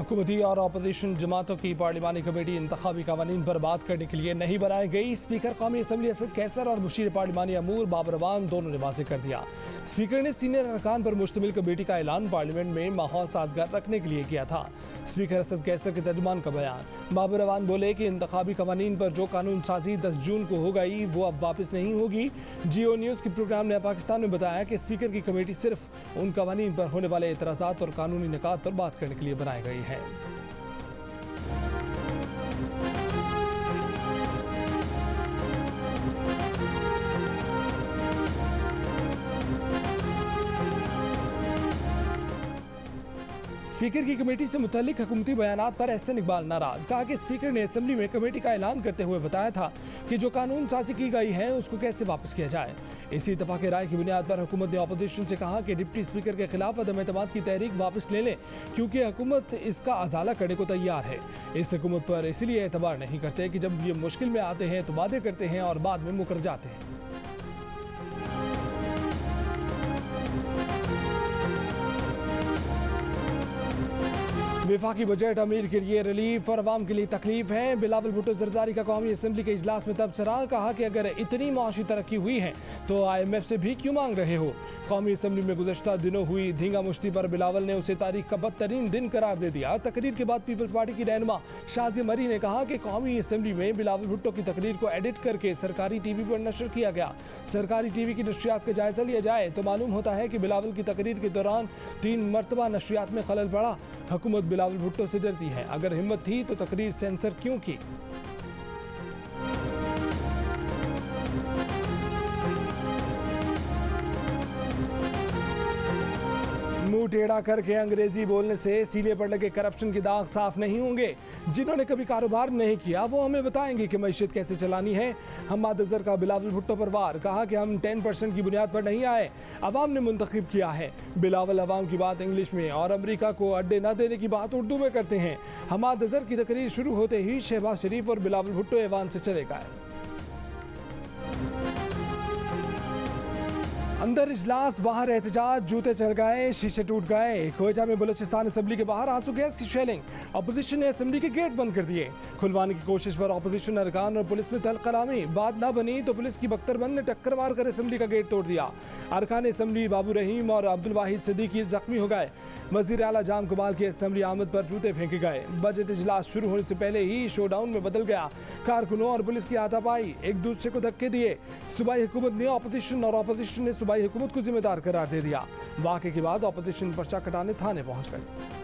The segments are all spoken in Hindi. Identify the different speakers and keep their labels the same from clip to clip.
Speaker 1: हुकूमती और अपोजिशन जमातों की पार्लिमानी कमेटी इंतखाबी कवानीन पर बात करने के लिए नहीं बनाई गई। स्पीकर कौमी असम्बली असद कैसर और मुशीर पार्लिमानी अमूर बाबर अवान दोनों ने वाज़ेह कर दिया। स्पीकर ने सीनियर अरकान पर मुश्तमिल कमेटी का ऐलान पार्लियामेंट में माहौल साजगार रखने के लिए किया था। स्पीकर असद कैसर के तर्जुमान का बयान। बाबर अवान बोले कि इंतखाबी कवानीन पर जो कानून साजी 10 जून को हो गई वो अब वापस नहीं होगी। जियो न्यूज़ के प्रोग्राम ने पाकिस्तान में बताया कि स्पीकर की कमेटी सिर्फ उन कवानीन पर होने वाले एतराज़ात और कानूनी निकात पर बात करने के लिए बनाई गई है। स्पीकर की कमेटी से मुतल्लिक हुकूमती बयानात पर एहसन इकबाल नाराज। कहा कि स्पीकर ने असेंबली में कमेटी का ऐलान करते हुए बताया था कि जो कानून साजी की गई है उसको कैसे वापस किया जाए। इसी इत्तेफाक राय की बुनियाद पर हुकूमत ने अपोजिशन से कहा कि डिप्टी स्पीकर के खिलाफ अदम एतमाद की तहरीक वापस ले लें, क्योंकि हुकूमत इसका अजाला करने को तैयार है। इस हुकूमत पर इसलिए एतबार नहीं करते कि जब ये मुश्किल में आते हैं तो वादे करते हैं और बाद में मुकर जाते हैं। वफाकी बजट अमीर के लिए रिलीफ और अवाम के लिए तकलीफ है। बिलावल भुट्टो जरदारी का कौमी असम्बली के इजलास में तबसरा। कहा कि अगर इतनी माशी तरक्की हुई है तो IMF से भी क्यों मांग रहे हो। कौमी असम्बली में गुज़श्ता दिनों हुई धींगा मुश्ती पर बिलावल ने उसे तारीख का बदतरीन दिन करार दे दिया। तकरीर के बाद पीपल्स पार्टी की रहनुमा शाज़िया मरी ने कहा कि कौमी असम्बली में बिलावल भुट्टो की तकरीर को एडिट करके सरकारी TV पर नशर किया गया। सरकारी TV की नशरियात का जायजा लिया जाए तो मालूम होता है कि बिलावल की तकरीर के दौरान 3 मरतबा नशरियात में खलल पड़ा। हुकूमत बिलावल भुट्टो से डरती है। अगर हिम्मत थी तो तकरीर सेंसर क्यों की। मुंह टेढ़ा करके अंग्रेजी बोलने से सीने पर लगे करप्शन के दाग साफ नहीं होंगे। जिन्होंने कभी कारोबार नहीं किया वो हमें बताएंगे कि मैशियत कैसे चलानी है। हम्माद अजहर का बिलावल भुट्टो पर वार। कहा कि हम 10% की बुनियाद पर नहीं आए, अवाम ने मुंतखब किया है। बिलावल अवाम की बात इंग्लिश में और अमरीका को अड्डे न देने की बात उर्दू में करते हैं। हम्माद अजहर की तकरीर शुरू होते ही शहबाज शरीफ और बिलावल भुट्टो ऐवान से चले गए। अंदर इजलास बाहर एहतजाज, जूते चल गए, शीशे टूट गए। क्वेटा में बलूचिस्तान असम्बली के बाहर आंसू गैस की शेलिंग। अपोजिशन ने असम्बली के गेट बंद कर दिए। खुलवाने की कोशिश पर अपोजिशन अरकान और पुलिस में तल कलामी। बात ना बनी तो पुलिस की बख्तरबंद ने टक्कर मारकर असम्बली का गेट तोड़ दिया। अरकान असम्बली बाबू रहीम और अब्दुल वाहिद सिद्दीकी जख्मी हो गए। वज़ीर आला जाम कमाल की असम्बली आमद पर जूते फेंके गए। बजट इजलास शुरू होने से पहले ही शोडाउन में बदल गया। कारकुनों और पुलिस की हाथापाई, एक दूसरे को धक्के दिए। सूबाई हुकूमत ने अपोजिशन और अपोजिशन ने सूबाई हुकूमत को जिम्मेदार करार दे दिया। वाक़े के बाद अपोजिशन पर्चा कटाने थाने पहुंच गई।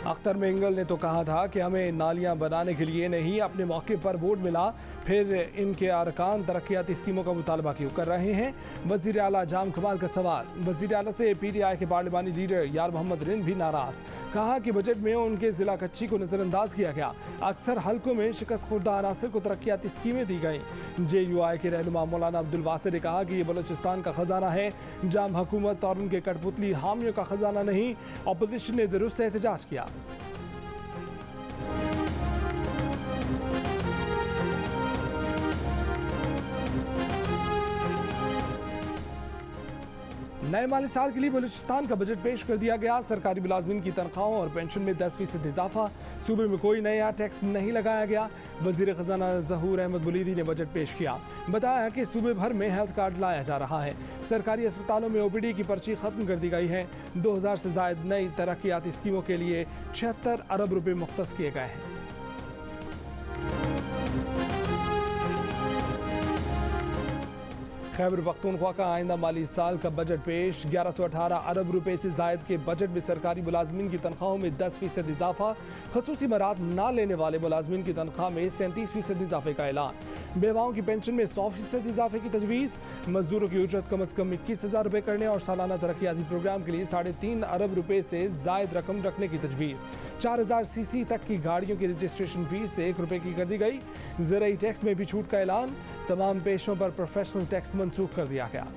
Speaker 1: अख्तर मेंगल ने तो कहा था कि हमें नालियां बनाने के लिए नहीं, अपने मौके पर वोट मिला, फिर इनके अरकान तरक्याती स्कीमों का मुतालबा क्यों कर रहे हैं। वज़ीर आला जाम कमाल का सवाल। वज़ीर आला से PTI के पार्लिमानी लीडर यार मोहम्मद रिंद भी नाराज़। कहा कि बजट में उनके ज़िला कच्ची को नज़रअंदाज किया गया। अक्सर हल्कों में शिकस्त खुर्दा अनासर को तरक्याती स्कीमें दी गई। JUI के रहनुमा मौलाना अब्दुल वासिर ने कहा कि ये बलूचिस्तान का ख़जाना है, जाम हुकूमत और उनके कठपुतली हामियों का ख़जाना नहीं। अपोजिशन ने दुरुस्त एहतजाज किया। नए माली साल के लिए बलूचिस्तान का बजट पेश कर दिया गया। सरकारी मुलाजमीन की तनख्वाहों और पेंशन में 10% इजाफा। सूबे में कोई नया टैक्स नहीं लगाया गया। वजीर खजाना ज़हूर अहमद बुलीदी ने बजट पेश किया। बताया कि सूबे भर में हेल्थ कार्ड लाया जा रहा है। सरकारी अस्पतालों में OPD की पर्ची खत्म कर दी गई है। 2000 से ज़ायद नई तरक्याती स्कीमों के लिए 76 अरब रुपये मुख्तस किए गए हैं। खैबर पख्तूनख्वा का आइंदा माली साल का बजट पेश। 1118 अरब रुपए से जायद के बजट में सरकारी मुलाजमीन की तनख्वाहों में 10% इजाफा। खसूसी मराद ना लेने वाले मुलाजमीन की तनख्वाह में 37% इजाफे का ऐलान। बेवाओं की पेंशन में 100% इजाफे की तजवीज़। मजदूरों की उजरत कम अज़ कम 21,000 रुपये करने और सालाना तरक्याती प्रोग्राम के लिए 3.5 अरब रुपये से जायद रकम रखने की तजवीज़। 4000 CC तक की गाड़ियों की रजिस्ट्रेशन फीस 1 रुपये की कर दी गई। ज़राई टैक्स में भी छूट का ऐलान। तमाम पेशों पर प्रोफेशनल टैक्स मनसूख कर दिया गया।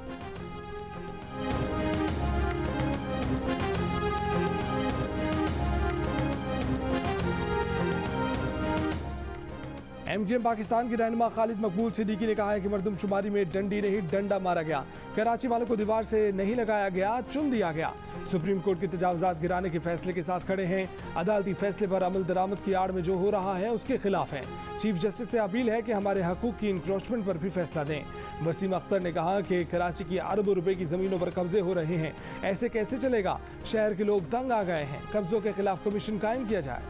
Speaker 1: MQM पाकिस्तान के रहनुमा खालिद मकबूल सिद्दीकी ने कहा है कि मरदमशुमारी में डंडी नहीं डंडा मारा गया, कराची वालों को दीवार से नहीं लगाया गया, चुन दिया गया। सुप्रीम कोर्ट के तजावुजात गिराने के फैसले के साथ खड़े हैं। अदालती फैसले पर अमल दरामद की आड़ में जो हो रहा है उसके खिलाफ है। चीफ जस्टिस से अपील है कि हमारे हकूक की इंक्रोचमेंट पर भी फैसला दें। वसीम अख्तर ने कहा कि कराची की अरबों रुपए की जमीनों पर कब्जे हो रहे हैं, ऐसे कैसे चलेगा? शहर के लोग तंग आ गए हैं, कब्जों के खिलाफ कमीशन कायम किया जाए।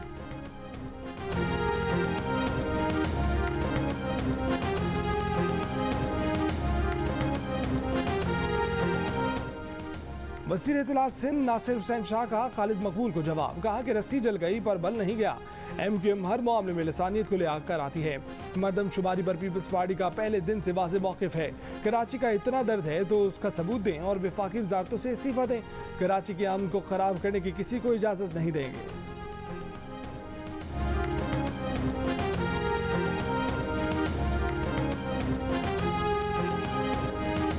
Speaker 1: वज़ीर इत्तलात सिंध नासिर हुसैन शाह का खालिद मकबूल को जवाब, कहा कि रस्सी जल गई पर बल नहीं गया। MQM हर मामले में लसानियत को ले कर आती है। मरदमशुमारी पर पीपल्स पार्टी का पहले दिन से वाज़ेह मौक़िफ़ है। कराची का इतना दर्द है तो उसका सबूत दें और वफाकी वज़ारतों से इस्तीफ़ा दें। कराची के अमन को ख़राब करने की किसी को इजाज़त नहीं देंगे।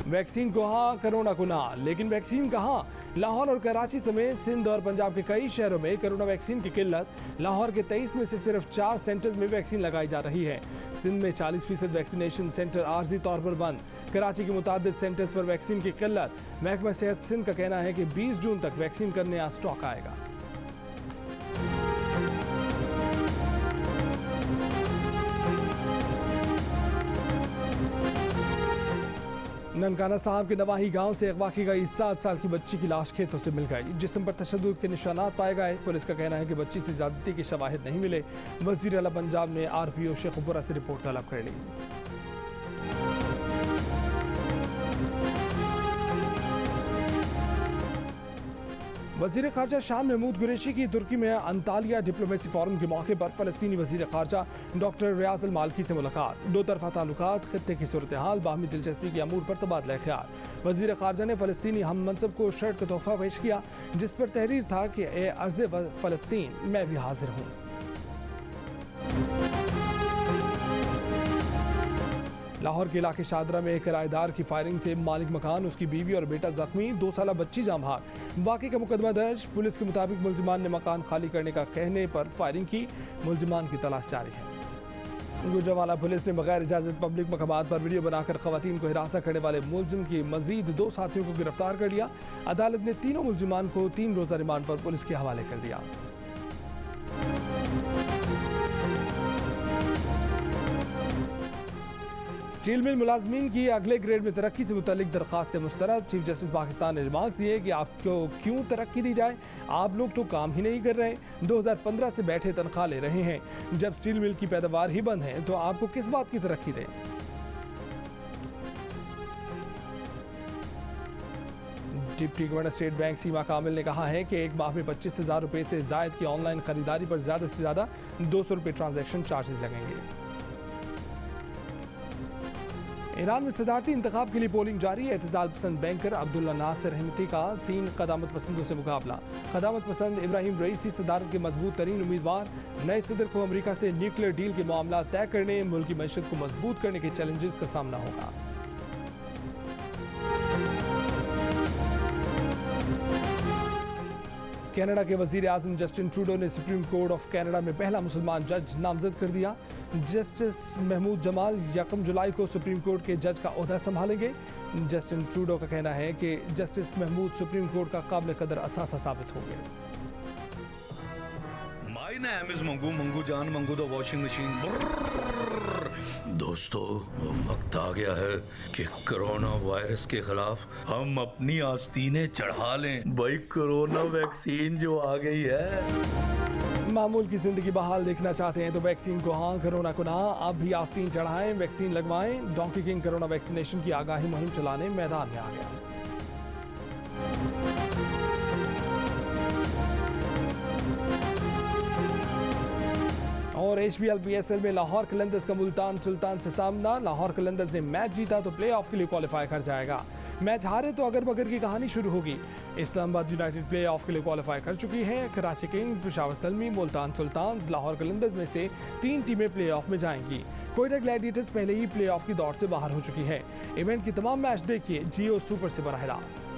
Speaker 1: वैक्सीन को हाँ, कोरोना को ना, लेकिन वैक्सीन कहाँ? लाहौर और कराची समेत सिंध और पंजाब के कई शहरों में कोरोना वैक्सीन की किल्लत। लाहौर के 23 में से सिर्फ 4 सेंटर्स में वैक्सीन लगाई जा रही है। सिंध में 40% वैक्सीनेशन सेंटर आर्जी तौर पर बंद। कराची के मुतादिद सेंटर्स पर वैक्सीन की किल्लत। महकमा सेहत सिंध का कहना है कि 20 जून तक वैक्सीन का नया स्टॉक आएगा। ननकाना साहब के नवाही गांव से अगवा की गई 7 साल की बच्ची की लाश खेतों से मिल गई। जिस्म पर तशद्दुद के निशानात पाए गए। पुलिस का कहना है कि बच्ची से ज्यादती के शवाहिद नहीं मिले। वज़ीर आला पंजाब ने RPO शेखुपुरा से रिपोर्ट तलब कर ली। वज़ीर ख़ारजा शाह महमूद कुरैशी की तुर्की में अंतालिया डिप्लोमेसी फोरम के मौके पर फ़लस्तीनी वज़ीर ख़ारजा डॉक्टर रियाज़ अल मालकी से मुलाकात। दो तरफ़ा ताल्लुकात, खित्ते की सूरत हाल, बाहमी दिलचस्पी के अमूर पर तबादला ख़्याल। वज़ीर ख़ारजा ने फ़लस्तीनी हम मनसब को शर्ट का तोहफ़ा पेश किया, जिस पर तहरीर था कि ए अर्ज़ फ़लस्तीन, मैं भी हाजिर हूँ। लाहौर के इलाके शादरा में किराएदार की फायरिंग से मालिक मकान, उसकी बीवी और बेटा जख्मी, 2 साला बच्ची जाम भाग। वाक़े का मुकदमा दर्ज। पुलिस के मुताबिक मुलजिमान ने मकान खाली करने का कहने पर फायरिंग की। मुलजिमान की तलाश जारी है। गुजरांवाला पुलिस ने बगैर इजाज़त पब्लिक मकामात पर वीडियो बनाकर खवातीन को हिरासत करने वाले मुलजिम की मजीद 2 साथियों को गिरफ्तार कर लिया। अदालत ने तीनों मुलजिमान को 3 रोज़ा रिमांड पर पुलिस के हवाले कर दिया। स्टील मिल मुलाजमीन की अगले ग्रेड में तरक्की से मुतल्लिक दरख्वास्त से मुस्तरद। चीफ जस्टिस पाकिस्तान ने रिमार्क्स दिए कि आपको क्यों तरक्की दी जाए, आप लोग तो काम ही नहीं कर रहे। 2015 से बैठे तनख्वाह ले रहे हैं। जब स्टील मिल की पैदावार ही बंद है तो आपको किस बात की तरक्की दें? डिप्टी गवर्नर स्टेट बैंक सीमा कामिल ने कहा है कि एक माह में 25,000 रुपये से जायद की ऑनलाइन खरीदारी पर ज़्यादा से ज़्यादा 200 रुपये ट्रांजैक्शन चार्जेस लगेंगे। ईरान में सदारती इंतखाब के लिए पोलिंग जारी है। एतदाल पसंद बैंकर अब्दुल्ला नासिर रहमती का 3 क़दामत पसंदों से मुकाबला। क़दामत पसंद इब्राहिम रईसी सदारत के मजबूत तरीन उम्मीदवार। नए सदर को अमरीका से न्यूक्लियर डील के मामला तय करने, मुल्क की मईशत को मजबूत करने के चैलेंजेस का सामना होगा। कनाडा के वज़ीर आज़म जस्टिन ट्रूडो ने सुप्रीम कोर्ट ऑफ कनाडा में पहला मुसलमान जज नामजद कर दिया। जस्टिस महमूद जमाल 1 जुलाई को सुप्रीम कोर्ट के जज का ओहदा संभालेंगे। जस्टिन ट्रूडो का कहना है कि जस्टिस महमूद सुप्रीम कोर्ट का काबिल कदर असासा साबित होंगे।
Speaker 2: My name is Mangu, Mangu जान मंगू द वॉशिंग मशीन। दोस्तों, वक्त आ गया है कि कोरोना वायरस के खिलाफ हम अपनी आस्तीनें चढ़ा लें। भाई, कोरोना वैक्सीन जो आ गई है।
Speaker 1: मामूल की जिंदगी बहाल देखना चाहते हैं तो वैक्सीन को हाँ, कोरोना को ना। आप भी आस्तीन चढ़ाएं, वैक्सीन लगवाएं। डोंकी किंग कोरोना वैक्सीनेशन की आगाही मुहिम चलाने मैदान में आ गया। और HBL PSL में लाहौर कलंदर्स का मुल्तान सुल्तान से सामना। लाहौर कलंदर्स ने मैच जीता तो प्लेऑफ के लिए क्वालिफाई कर जाएगा। मैच हारे तो अगर बगर की कहानी शुरू होगी। इस्लामाबाद यूनाइटेड प्लेऑफ के लिए क्वालिफाई कर चुकी है। कराची किंग्स, पेशावर सलमी, मुल्तान सुल्तान्स, लाहौर कलंदर्स में से 3 टीमें प्लेऑफ में जाएंगी। कोयटा ग्लैडिएटर्स पहले ही प्लेऑफ की दौड़ से बाहर हो चुकी है। इवेंट की तमाम मैच देखिए जियो सुपर से बराह रास्त।